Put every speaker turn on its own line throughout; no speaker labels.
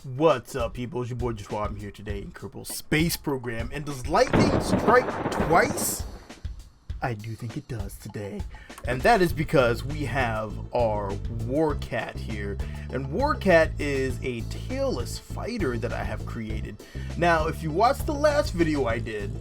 What's up, people? It's your boy Joshua. I'm here today in Kerbal's space program. And does lightning strike twice? I do think it does today. And that is because we have our Warcat here. And Warcat is a tailless fighter that I have created. Now, if you watched the last video I did,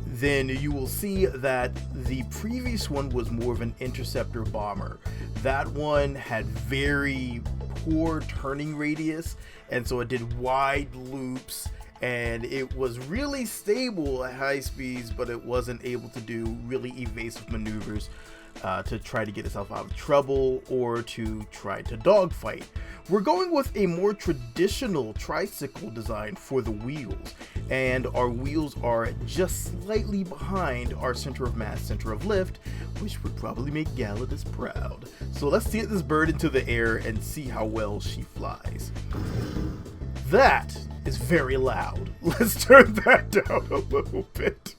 then you will see that the previous one was more of an interceptor bomber. That one had very poor turning radius, and so it did wide loops, and it was really stable at high speeds, but it wasn't able to do really evasive maneuvers to try to get itself out of trouble or to try to dogfight. We're going with a more traditional tricycle design for the wheels, and our wheels are just slightly behind our center of mass, center of lift, which would probably make Galadis proud. So let's get this bird into the air and see how well she flies. That is very loud. Let's turn that down a little bit.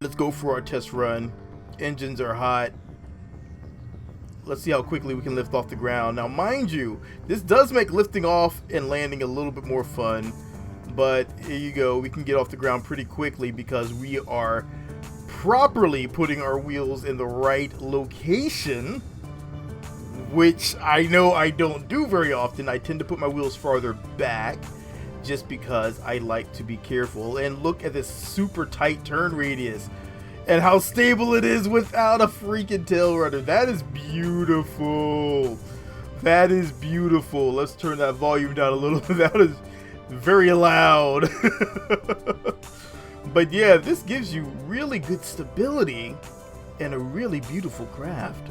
Let's go for our test run. Engines are hot. Let's see how quickly we can lift off the ground. Now, mind you, this does make lifting off and landing a little bit more fun, but here you go. We can get off the ground pretty quickly because we are properly putting our wheels in the right location, which I know I don't do very often. I tend to put my wheels farther back just because I like to be careful. And look at this super tight turn radius and how stable it is without a freaking tail rudder. That is beautiful. That is beautiful. Let's turn that volume down a little. That is very loud. But yeah, this gives you really good stability and a really beautiful craft.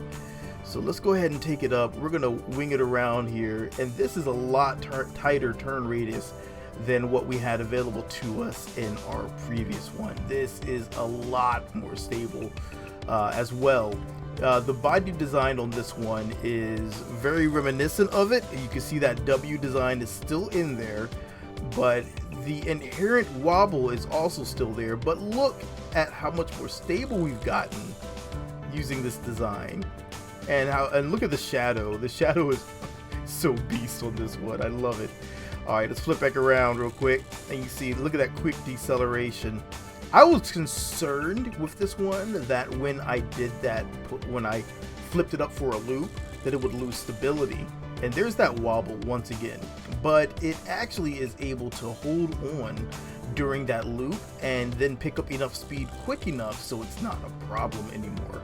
So let's go ahead and take it up. We're gonna wing it around here, and this is a lot tighter turn radius than what we had available to us in our previous one. This is a lot more stable as well. The body design on this one is very reminiscent of it. You can see that W design is still in there, but the inherent wobble is also still there. But look at how much more stable we've gotten using this design. And look at the shadow. The shadow is so beast on this one. I love it. All right, let's flip back around real quick, and you see, look at that quick deceleration. I was concerned with this one that when I did that, when I flipped it up for a loop, that it would lose stability. And there's that wobble once again, but it actually is able to hold on during that loop and then pick up enough speed quick enough so it's not a problem anymore,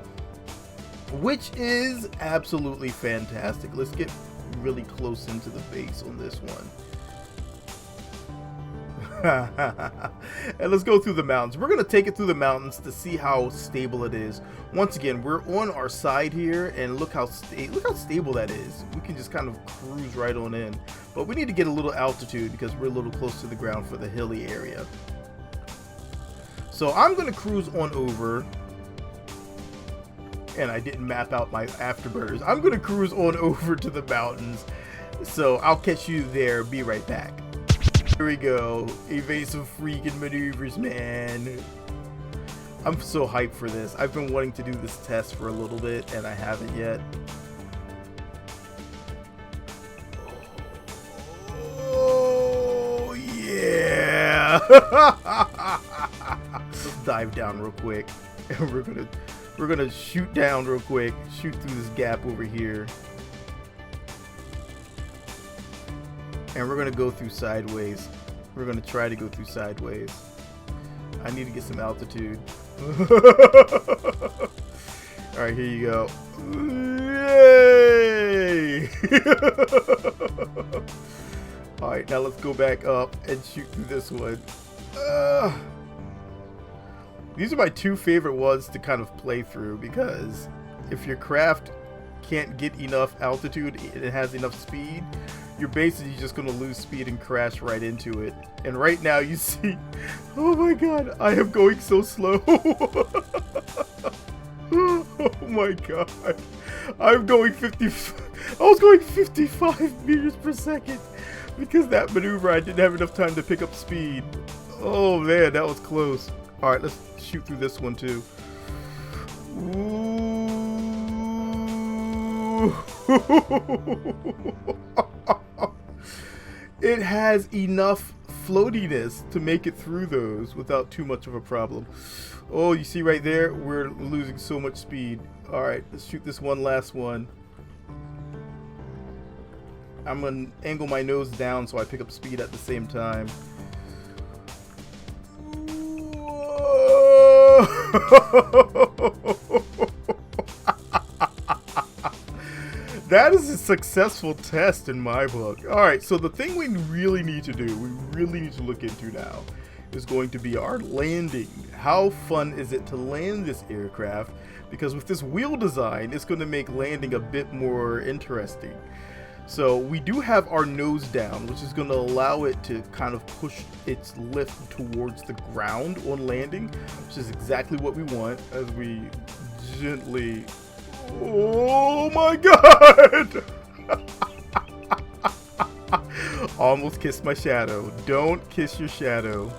which is absolutely fantastic. Let's get really close into the base on this one. And let's go through the mountains. We're going to take it through the mountains to see how stable it is. Once again, we're on our side here, and look how stable that is. We can just kind of cruise right on in, but we need to get a little altitude because we're a little close to the ground for the hilly area. So I'm going to cruise on over, and I didn't map out my afterburners. I'm going to cruise on over to the mountains, so I'll catch you there. Be right back. Here we go. Evasive freaking maneuvers, man. I'm so hyped for this. I've been wanting to do this test for a little bit, and I haven't yet. Oh, yeah. Let's dive down real quick. And we're gonna shoot down real quick. Shoot through this gap over here. And we're going to go through sideways. We're going to try to go through sideways. I need to get some altitude. Alright, here you go. Yay! Alright, now let's go back up and shoot through this one. These are my two favorite ones to kind of play through, because if your craft can't get enough altitude and it has enough speed, you're basically just going to lose speed and crash right into it. And right now you see, oh my god, I am going so slow. Oh my god, I'm going I was going 55 meters per second because that maneuver I didn't have enough time to pick up speed. Oh man, that was close. All right, let's shoot through this one too. Ooh. It has enough floatiness to make it through those without too much of a problem. Oh, you see right there, we're losing so much speed. All right, let's shoot this one last one. I'm gonna angle my nose down so I pick up speed at the same time. That is a successful test in my book. All right, so the thing we really need to do, we really need to look into now, is going to be our landing. How fun is it to land this aircraft? Because with this wheel design, it's going to make landing a bit more interesting. So we do have our nose down, which is going to allow it to kind of push its lift towards the ground on landing, which is exactly what we want as we gently... Oh my god! Almost kissed my shadow. Don't kiss your shadow.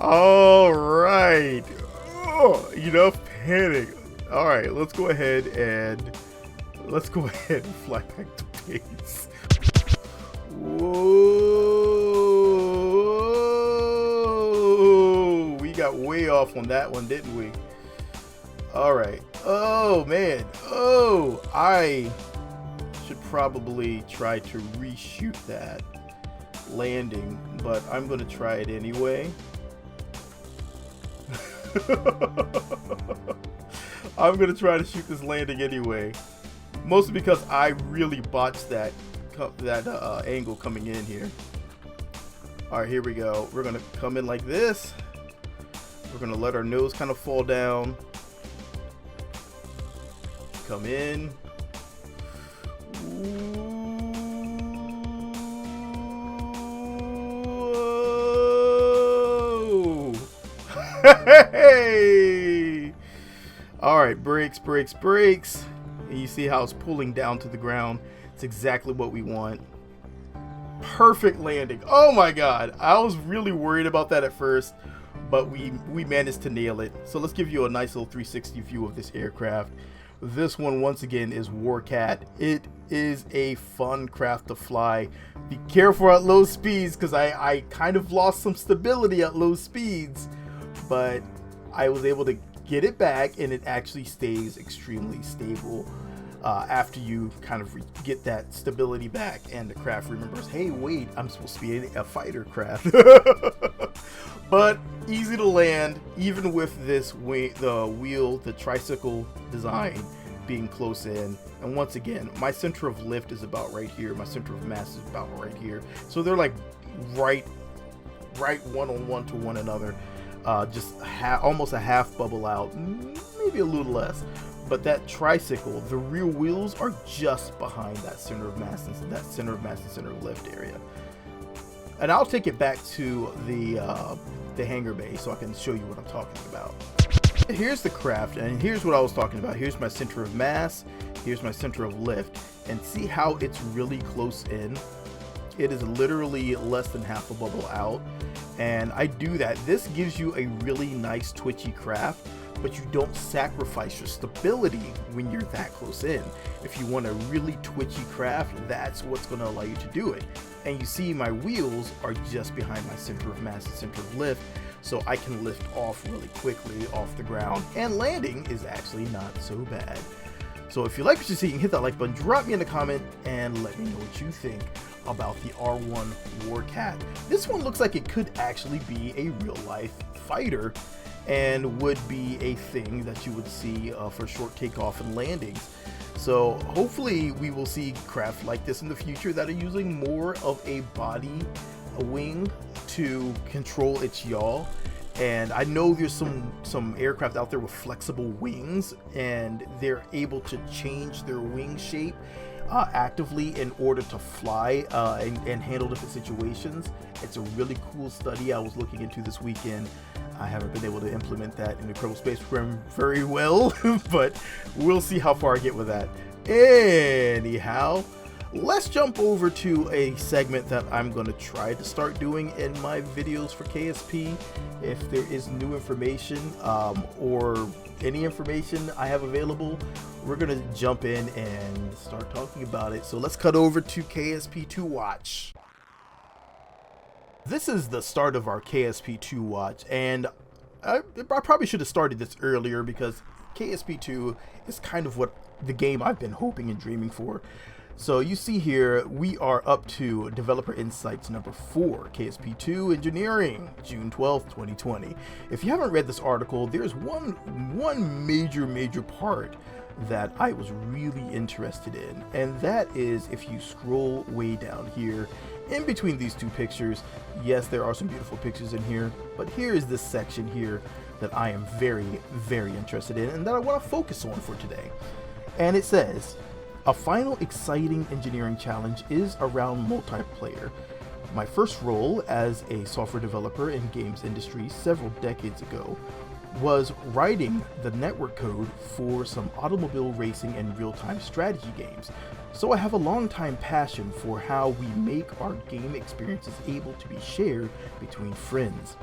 All right. Oh, enough panic. All right, let's go ahead and fly back to base. Whoa! We got way off on that one, didn't we? All right. Oh man. Oh, I should probably try to reshoot that landing, but I'm gonna try it anyway. I'm gonna try to shoot this landing anyway, mostly because I really botched that angle coming in here. All right, here we go. We're gonna come in like this. We're gonna let our nose kind of fall down. Come in. Whoa. Hey! All right, brakes, brakes, brakes. And you see how it's pulling down to the ground. It's exactly what we want. Perfect landing. Oh my god, I was really worried about that at first, but we managed to nail it. So let's give you a nice little 360 view of this aircraft. This one, once again, is Warcat. It is a fun craft to fly. Be careful at low speeds, because I kind of lost some stability at low speeds, but I was able to get it back, and it actually stays extremely stable after you kind of get that stability back, and the craft remembers, hey, wait, I'm supposed to be a fighter craft. But easy to land, even with this the tricycle design being close in. And once again, my center of lift is about right here. My center of mass is about right here. So they're like right one-on-one to one another. Just almost a half bubble out, maybe a little less. But that tricycle, the rear wheels are just behind that center of mass and center of lift area. And I'll take it back to the hangar bay so I can show you what I'm talking about. Here's the craft, and here's what I was talking about. Here's my center of mass, here's my center of lift, and see how it's really close in. It is literally less than half a bubble out, and I do that. This gives you a really nice twitchy craft, but you don't sacrifice your stability when you're that close in. If you want a really twitchy craft, that's what's going to allow you to do it. And you see my wheels are just behind my center of mass and center of lift, so I can lift off really quickly off the ground, and landing is actually not so bad. So if you like what you see, you can hit that like button, drop me in a comment, and let me know what you think about the R1 Warcat. This one looks like it could actually be a real life fighter, and would be a thing that you would see for short takeoff and landings. So hopefully we will see craft like this in the future that are using more of a body, a wing, to control its yaw. And I know there's some aircraft out there with flexible wings, and they're able to change their wing shape actively in order to fly and handle different situations. It's a really cool study I was looking into this weekend. I haven't been able to implement that in the Kerbal Space Program very well, but we'll see how far I get with that. Anyhow, let's jump over to a segment that I'm going to try to start doing in my videos for KSP. If there is new information or any information I have available, we're going to jump in and start talking about it. So let's cut over to KSP2 Watch. This is the start of our KSP2 Watch, and I probably should have started this earlier because KSP2 is kind of what the game I've been hoping and dreaming for. So you see here, we are up to Developer Insights number 4, KSP2 Engineering, June 12th, 2020. If you haven't read this article, there's one major part that I was really interested in, and that is if you scroll way down here, in between these two pictures, yes, there are some beautiful pictures in here, but here is this section here that I am very interested in and that I want to focus on for today. And it says, a final exciting engineering challenge is around multiplayer. My first role as a software developer in games industry several decades ago was writing the network code for some automobile racing and real-time strategy games. So I have a long-time passion for how we make our game experiences able to be shared between friends.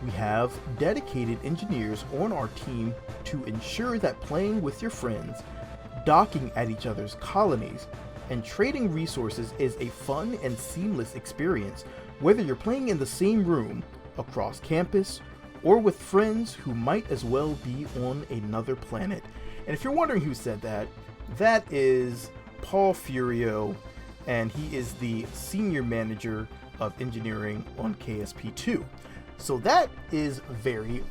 We have dedicated engineers on our team to ensure that playing with your friends, docking at each other's colonies, and trading resources is a fun and seamless experience, whether you're playing in the same room, across campus, or with friends who might as well be on another planet. And if you're wondering who said that, that is Paul Furio, and he is the Senior Manager of Engineering on KSP2. So that is very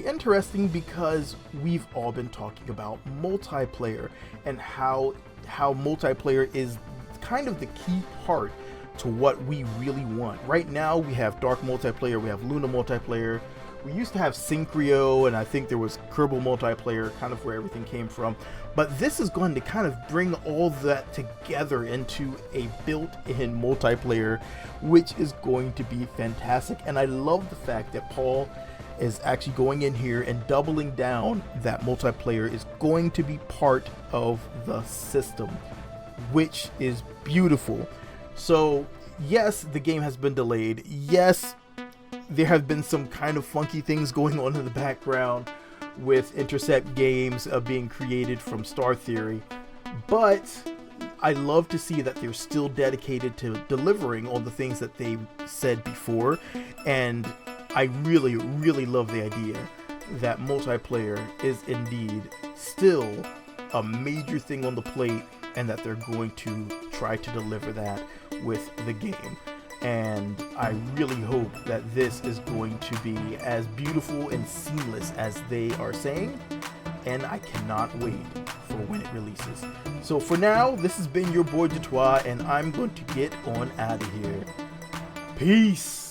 interesting because we've all been talking about multiplayer and how multiplayer is kind of the key part to what we really want. Right now we have Dark multiplayer, we have Luna multiplayer, we used to have Synchrio, and I think there was Kerbal multiplayer, kind of where everything came from. But this is going to kind of bring all that together into a built-in multiplayer, which is going to be fantastic. And I love the fact that Paul is actually going in here and doubling down that multiplayer is going to be part of the system, which is beautiful. So yes, the game has been delayed. Yes, there have been some kind of funky things going on in the background with Intercept games being created from Star Theory, but I love to see that they're still dedicated to delivering on the things that they said before, and I really love the idea that multiplayer is indeed still a major thing on the plate, and that they're going to try to deliver that with the game. And I really hope that this is going to be as beautiful and seamless as they are saying, and I cannot wait for when it releases. So for now, this has been your boy Jatois, and I'm going to get on out of here. Peace!